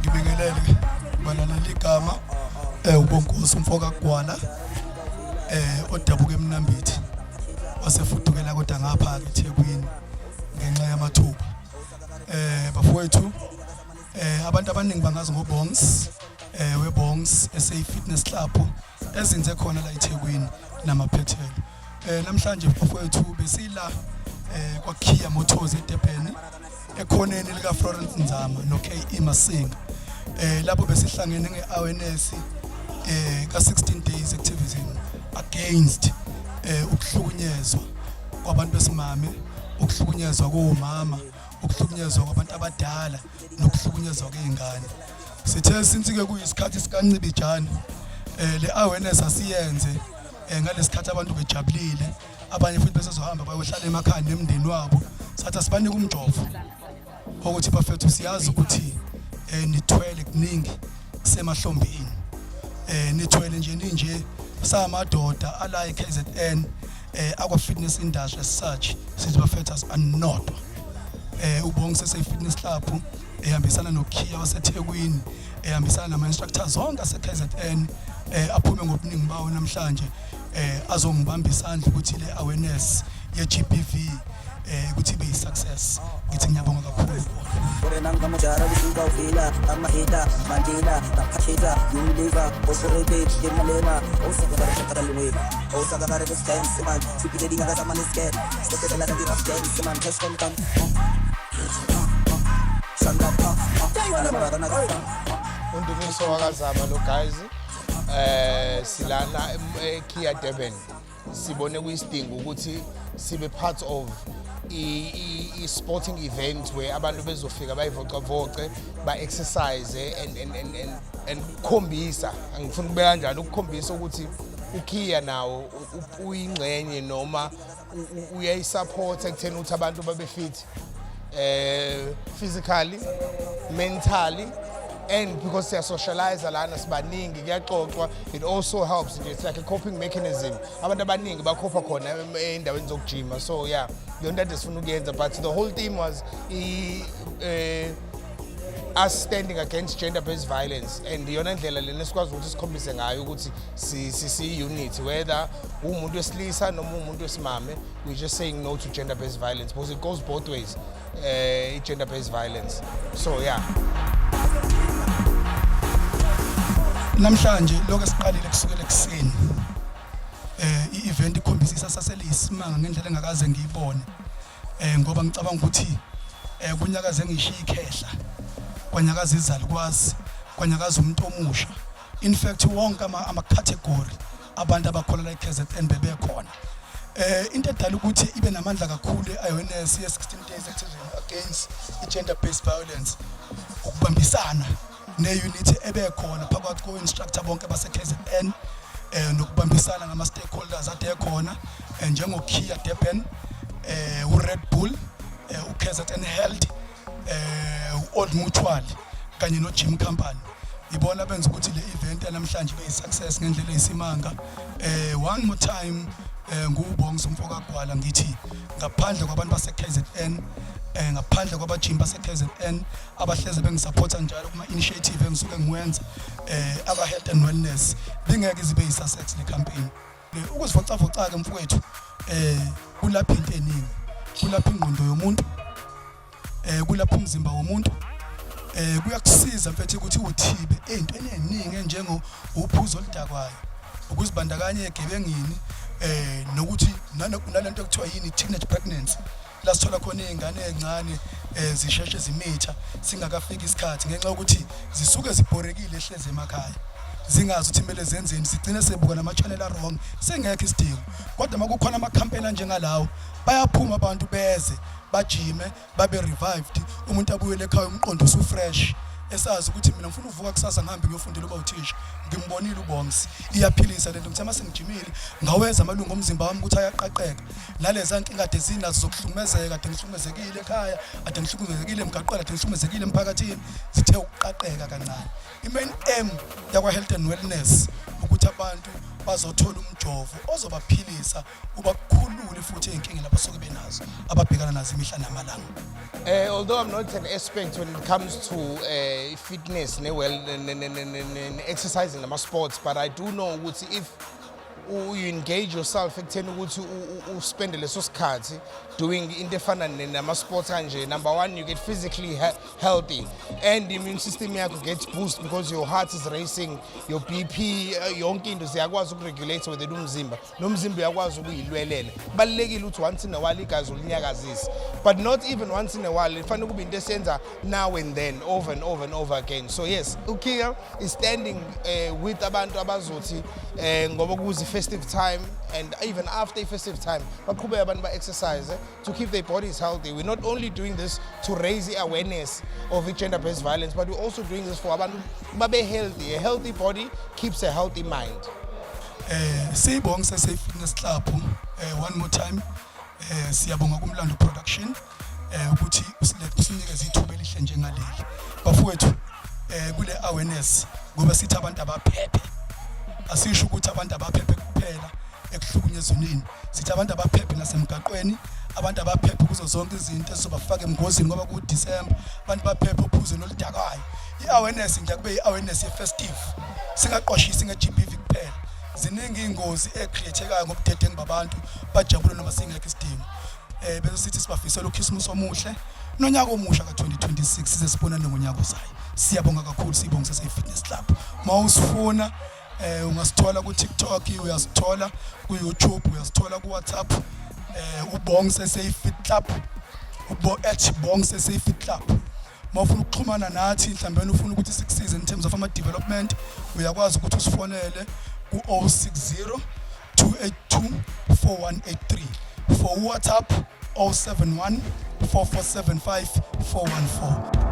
Ngibingelele balala ligama ubonkosi umfoka Gwala odabuka eMnambithi wasefudukela kodwa ngapha eThekwini ngenxa yamathuba bafowethu abantu abaningi bangazi ngoBongs weBongs SA Fitness Club ezinze khona la eThekwini namaphethelo namhlanje bafowethu besila kwaKhia Motors eDurban ekhoneni lika Florence Nzama no KE Masinga lapho besihlangene ngeawareness ka 16 days activism against ukuhlukunyezwa kwabantu besimame, ukuhlukunyezwa komama, ukuhlukunyezwa kwabantu abadala nokuhlukunyezwa kweingane. Sithe since ke kuyisikhathi sikaNcibijana le awareness asiyenze ngalesikhathi abantu bejabulile, abanye futhi besezohamba bayohlala emakhaya nemndeni wabo, sathi asibanike umjovo ukuthi bafethu siyazi ukuthi nithwele kuningi kusemahlombeni nithwele nje samadoda ala eKZN akwa fitness industry as such sithi bafethu asinodwa uBongs SA Fitness Club ehambisana noKhia waseThekwini ehambisana nama instructors zonke aseKZN aphume ngobuningi bawo namhlanje azongibamba isandla ukuthi le awareness ye GBV ukuthi be success. Ngithi ngiyabonga kakhulu. Wena ngamajara kusuka uvila amahita mandila taphashita yundiva osorebe yemalema osakara shakalwe osakara distance man sipile dinga kama niske step la dira dance man cash come shanda Undumiso wakazama lo guys silana eKhia Durban sibone kuyisidingo ukuthi sibe part of a sporting event where abantu bezofika bayivocavoce ba-exercise and ukukhombisa angifuna ukubeka kanjani ukukhombisa ukuthi uKhia nawo uyingxenye noma uyayisupport ekutheni ukuthi abantu babe fit physically, mentally, and because they are socialized lana sibaningi kuyaxoxwa, it also helps. It's like a coping mechanism. Abantu abaningi bakhopha khona endaweni zokujima. So yeah, yonke into esifuna ukuyenza, but the whole theme was us standing against gender-based violence, and yona ndlela lena sikwazi ukuthi sikhombise ngayo ukuthi si unity, whether umuntu wesilisa noma umuntu wesimame, we're just saying no to gender-based violence because it goes both ways, gender-based violence. So yeah. Namhlanje lokho esiqalile kusukela ekseni i-event ikhombisisa saseliyisimanga ngendlela engakaze ngiyibone ngoba ngicabanga ukuthi kunyakaze ngishiya ikhehla kwanyakaza izalukwazi kwanyakaza umuntu omusha, in fact wonke ama category abantu abakholela eKZN bebekhona into edala ukuthi ibe namandla kakhulu i-awareness ye 16 days activism against gender based violence ukubambisana ne-unity ebekhona phakathi ko-instructor bonke base-KZN nokubambisana ngama-stakeholders ade ekhona njengoKhia Durban, uRed Bull, uKZN Health, u-Old Mutual kanye no-Gym Company. Ibona benza ukuthi le event namhlanje ibe yi-success ngendlela eyisimanga. One more time nguBongs umfoka Gwala ngithi ngaphandle kwabantu base-KZN ngaphandle kwabajimbi base-KZN abahleze bengisupporta njalo kuma initiative engisuke ngiwenza aba health and wellness bengeke zibe yi-success le campaign. Ukuzivocavoca ke mfowethu kulapha into eningi, kulapha ingqondo yomuntu, kulapha umzimba womuntu, kuyakusiza mfethu ukuthi uthibe ezintweni eziningi njengo uphuzo oludakwayo, ukuzibandakanya egebengini nokuthi nalento ekuthiwa yini teenage pregnancy la sithola khona izingane ezincane zisheshe zimitha singakafika isikhathi ngenxa ukuthi zisuke zibhorekile ehleze emakhaya zingazi ukuthi kumele zenzeni, sigcine sebuka nama channel wrong sengekho isidingo. Kodwa makukhona ama campaign njengalawo bayaphuma abantu beze bajime babe revived, umuntu abuyele ekhaya umqondo usu fresh esazi ukuthi mina ngifuna uvuka kusasa ngihambe ngiyofundela uba uthisha ngimbonile uBongs iyaphilisa lento ngithe mase ngijimile ngawenza amalungu omzimba wami ukuthi ayaqaqeka naleza nkinga kade zinazo zokuhlukumezeka kade ngihlukumezekile ekhaya kade ngihlukumezekile emgaqweni kade ngihlukumezekile emphakathini zithe ukuqaqeka kancane i-main aim yakwa health and wellness ukuthi abantu bazothola umjovo ozobaphilisa ubakhulule futhi inkinga lapho soke benazo ababhekana nazo imihla namalanga. Although I'm not an expert when it comes to fitness and exercising and sports, but I do know that if you engage yourself ekutheni ukuthi uspend leso sikhathi doing into efana nama-sports kanje, number one, you get physically healthy and the immune system yakho gets boost because your heart is racing, your BP, yonke into ziyakwazi ukuregulate wethu umzimba nomzimba uyakwazi ukuyilwelela. Kubalulekile ukuthi once in a while igazi ulinyakazise, but not even once in a while, ifanele kube into esenza now and then, over and over and over again. So yes, Ukia is standing with abantu abazothi ngoba kuzi festive time and even after festive time baqhubeka abantu ba-exercise to keep their bodies healthy. We're not only doing this to raise the awareness of gender-based violence, but we're also doing this for abantu babe healthy. A healthy body keeps a healthy mind. Siyibonga Safe Fitness Club one more time siyabonga kuMlando Production ukuthi usinikeze ithuba elihle njengaleli bafowethu kule awareness ngoba sithi abantu abaphephe asisho ukuthi abantu abaphephe kuphela ekuhlukunyezweni sithi abantu abaphephe nasemgaqweni abantu abaphephe kuzo zonke izinto ezizobafaka emngozini ngoba ku December abantu baphephe uphuzweni oludakayo iawareness nje kube iawareness ye-festive singaqoshisi nge-GBV kuphela ziningi ingozi ecreatekayo ngobudedengu babantu bajabule noma singekho isidingo bese sithi sibafisela uChristmas omuhle nonyaka omusha ka2026 size sibonane ngonyaka ozayo siyabonga kakhulu siyibonga Safe Fitness Club mawusifuna ungasithola ku TikTok uyasithola ku YouTube uyasithola ku WhatsApp uBongs Safe Fit Club @Bongs Safe Fit Club mawufuna ukuxhumana nathi mhlawumbe ufuna ukuthi sikusize in terms of ama development uyakwazi ukuthi usifonele ku 060 282 4183 for WhatsApp 071 4475 414